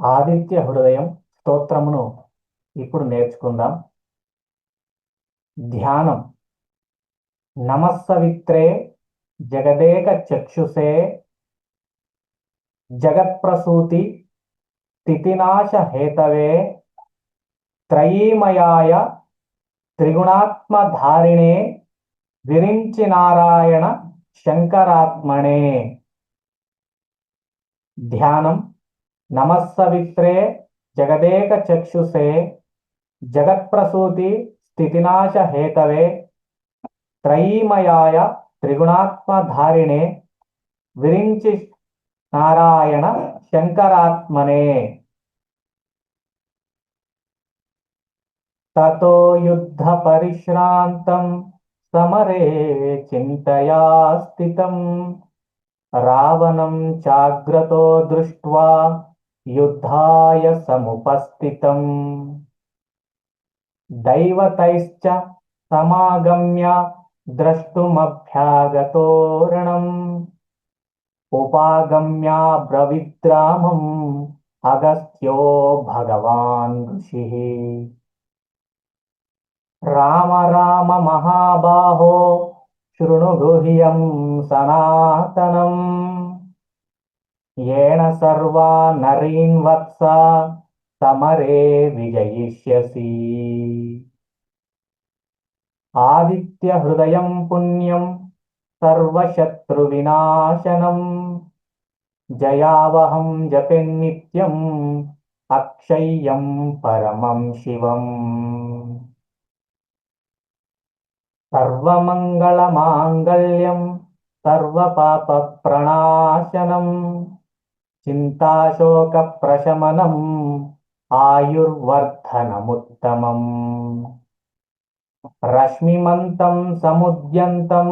ఆదిత్య హృదయం స్తోత్రమును ఇప్పుడు నేర్చుకుందాం. ధ్యానం. నమస్సవిత్రే జగదేక చక్షుషే జగత్ప్రసూతి స్థితినాశ హేతవే త్రయీమయాయ త్రిగుణాత్మధారిణే విరించి నారాయణ శంకరాత్మనే. ధ్యానం. నమస్సవిత్రే జగదేక చక్షుషే జగత్ప్రసూతి స్థితినాశ హేతవే త్రయీమయాయ త్రిగుణాత్మధారిణే విరించి నారాయణ శంకరాత్మనే. తతో యుద్ధ పరిశ్రాంతం సమరే చింతయా స్థితం రావణం చాగ్రతో దృష్ట్వా యుద్ధాయ సముపస్థితం దైవతైశ్చ సమాగమ్య ద్రష్టుమభ్యాగతో రణం ఉపాగమ్య బ్రవిద్రామం అగస్త్యో భగవాన్ ఋషిః. రామ రామ మహాబాహో శృణు గుహ్యం సనాతనం येन सर्वा नरीन् वत्स समरे विजयिष्यसि. आदित्य हृदयं पुण्यं सर्वशत्रुविनाशनं जयावहं जपे नित्यं अक्षय्यं परमं शिवम्. सर्वमङ्गलमाङ्गल्यं सर्वपापप्रणाशनं చింతాశోకప్రశమనం ఆయుర్వర్ధనముత్తమం. రశ్మిమంతం సముద్యంతం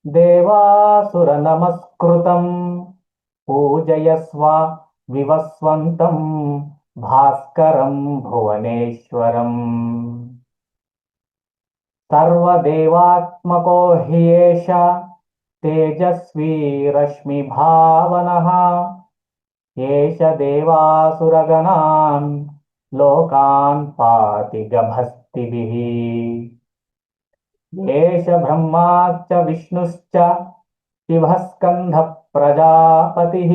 దేవాసుర నమస్కృతం పూజయస్వ వివస్వంతం భాస్కరం భువనేశ్వరం. సర్వదేవాత్మకో హి ఏష తేజస్వీ రశ్మిభావనః ఏష దేవాసురగణాన్ లోకాన్ పాతి గభస్తిభిః. ఏష బ్రహ్మాశ్చ విష్ణుశ్చ శివః స్కందః ప్రజాపతిః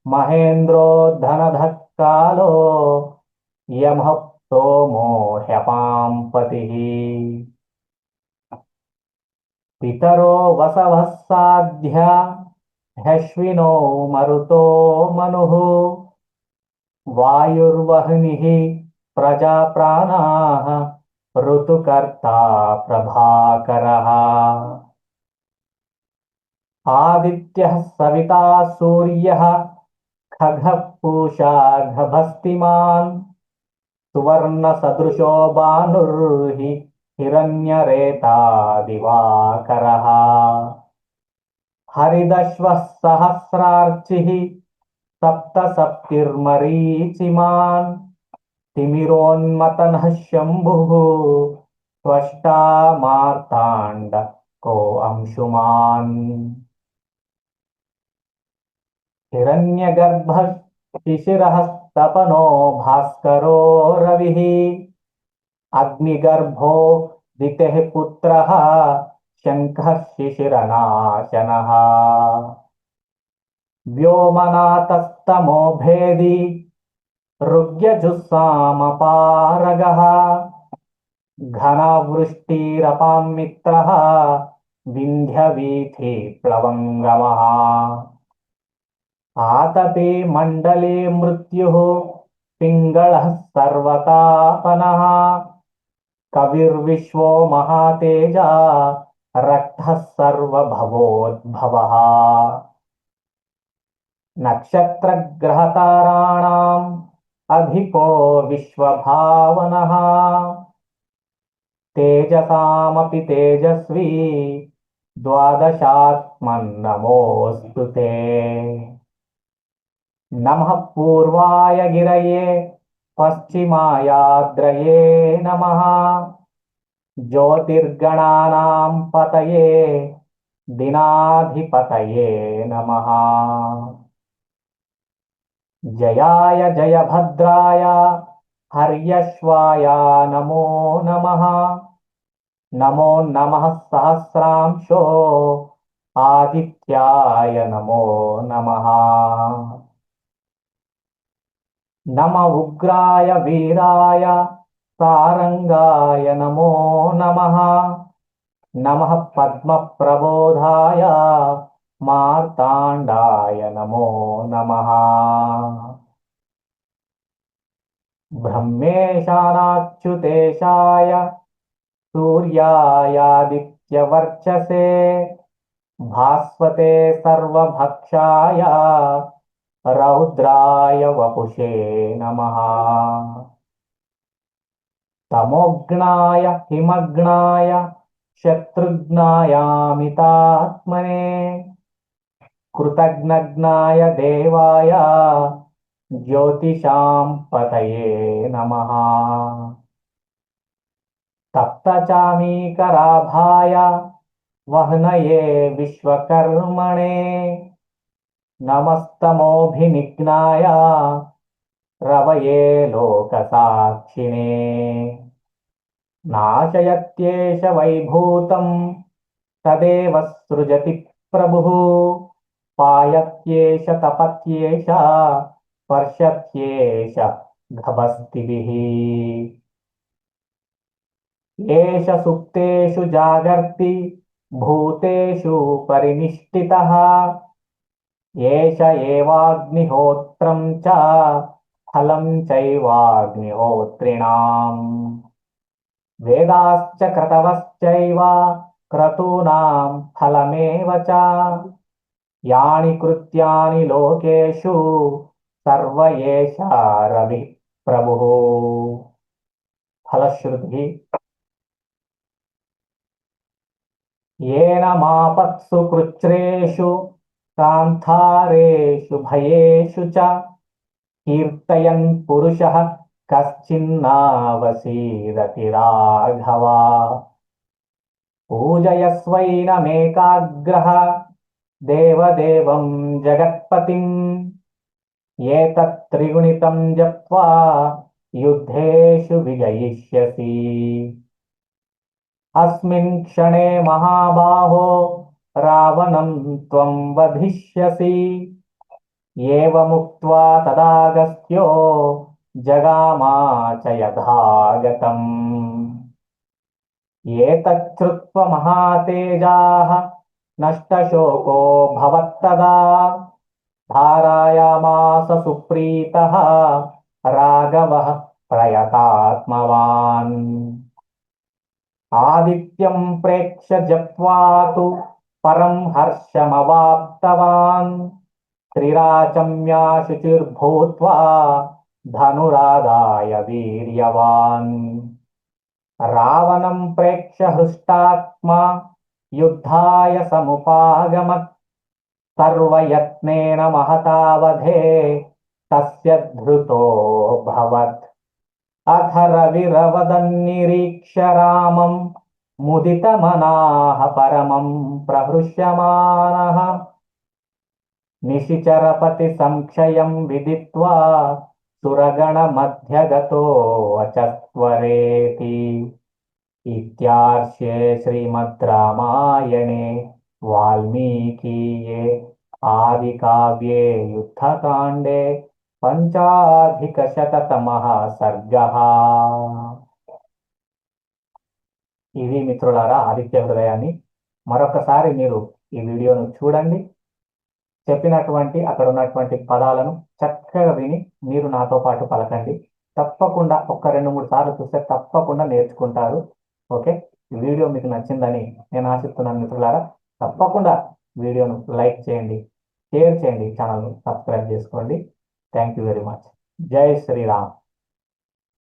మహేంద్రో ధనధః కాలో యమః సోమో హ్యపాం పతిః. పితరో వసవః సాధ్య హ్యశ్వినో మరుతో మనుః వాయుర్వహ్నిః ప్రజాప్రాణాః ఋతుకర్తా ప్రభాకరః. ఆదిత్యః సవితా సూర్యః ఖగః పూషా గభస్తిమాన్ సువర్ణసదృశో భానుర్హి హిరణ్యరేతా దివాకరః. హరిదశ్వః సహస్రార్చిః సప్తసప్తిర్మరీచిమాన్ తిమిరోన్మతనః శంభుః త్వష్టా మార్తాండ కో అంశుమాన్. హిరణ్యగర్భః శిశిరః తపనో భాస్కరో రవిః అగ్నిగర్భో దితిః పుత్రః శంఖః శిశిరనాశనః. వ్యోమనాథస్తమో భేది ఋగ్యజుస్సామపారగః ఘనవృష్టిరపాం మిత్రః వింధ్యవీథి ప్లవంగమః. ఆతపే మండలే మృత్యుః పింగళః సర్వతాపనః కవిర్విశ్వో మహాతేజా రక్తః సర్వభవోద్భవః. నక్షత్రగ్రహతారాణాం అధికో విశ్వభావనః తేజసామపి తేజస్వీ ద్వాదశాత్మన్నమోऽస్తు తే. నమః పూర్వాయ గిరయే పశ్చిమాయాద్రయే నమః జ్యోతిర్గణానాం పతయే దినాధిపతయే నమః. జయాయ జయభద్రాయ హర్యశ్వాయ నమో నమః. నమో నమః సహస్రాంశో ఆదిత్యాయ నమో నమః. నమ ఉగ్రాయ వీరాయ సారంగాయ నమో నమః. నమః పద్మప్రబోధాయ మార్తాండాయ నమో నమః. బ్రహ్మేశానాచ్యుతేశాయ సూర్యాయాదిత్యవర్చసే భాస్వతే సర్వభక్షాయ రౌద్రాయ వపుషే నమః. తమోఘ్నాయ హిమఘ్నాయ శత్రుఘ్నాయామితాత్మనే కృతజ్ఞజ్ఞాయ దేవాయ జ్యోతిషాం పతయే నమః. తప్తచామీకరాభాయ వహ్నయే విశ్వకర్మణే నమస్తమోభినిఘ్నాయ రవయే లోకసాక్షిణే. నాశయత్యేష వైభూతం తదేవ సృజతి ప్రభుః పాయత్యేష తపత్యేష స్పర్శత్యేష గభస్తిభిః. ఏష సుప్తేషు జాగర్తి భూతేషు పరినిష్ఠితః ఏష ఏవాగ్నిహోత్రం చ ఫలం చైవాగ్నిహోత్రిణాం. వేదాశ్చ క్రతవశ్చైవ క్రతూనాం ఫలమేవ చ. యాని కృత్యాని లోకేషు సర్వ ఏష రవి ప్రభుః. ఫలశ్రుతి. ఏన మాపత్సు కృచ్రేషు కాంతారేషు భయేషు చ కీర్తయన్ పురుషః కశ్చిన్నావసీదతి రాఘవ. పూజయస్వైనమేకాగ్రః దేవదేవం జగత్పతిం ఏతత్ త్రిగుణితం జప్త్వా యుద్ధేషు విజయిష్యసి. అస్మిన్ క్షణే మహాబాహో రావణం త్వం వధిష్యసి. ఏవముక్త్వా తదాగస్త్యో జగామా చ యథాగతం. ఏతచ్ఛ్రుత్వ మహాతేజాః నష్టశోకో భవత్తదా ధారాయామాస సుప్రీతః రాఘవః ప్రయతాత్మవాన్. ఆదిత్యం ప్రేక్ష్య జప్త్వా తు పరం హర్షమవాప్తవాన్. త్రిరాచమ్యా శుచిర్భూత్వా ధనురాదాయ వీర్యవాన్. రావణం ప్రేక్ష్య హృష్టాత్మా యుద్ధాయ సముపాగమత్. సర్వయత్నేన మహతావధే తస్య ధృతో భవత్. అథ రవిరవదన్నిరీక్ష్య రామం ముదితమనాః పరమం ప్రహృష్యమానః. నిశిచరపతి సంక్షయం విదిత్వా సురగణమధ్యగతో అచత్వరేతి. ఇత్యార్షే శ్రీమద్ రామాయణే వాల్మీకీయే ఆదికావ్యే యుద్ధకాండే పంచాధికశతతమః సర్గః. ఇది మిత్రులారా ఆదిత్య హృదయాన్ని. మరొకసారి మీరు ఈ వీడియోను చూడండి. చెప్పినటువంటి అక్కడ ఉన్నటువంటి పదాలను చక్కగా విని మీరు నాతో పాటు పలకండి. తప్పకుండా ఒక్క 2-3 సార్లు చూస్తే తప్పకుండా నేర్చుకుంటారు. ఓకే, ఈ వీడియో మీకు నచ్చిందని నేను ఆశిస్తున్నాను మిత్రులారా. తప్పకుండా వీడియోను లైక్ చేయండి, షేర్ చేయండి, ఛానల్ను సబ్స్క్రైబ్ చేసుకోండి. Thank you very much. జై శ్రీరామ్.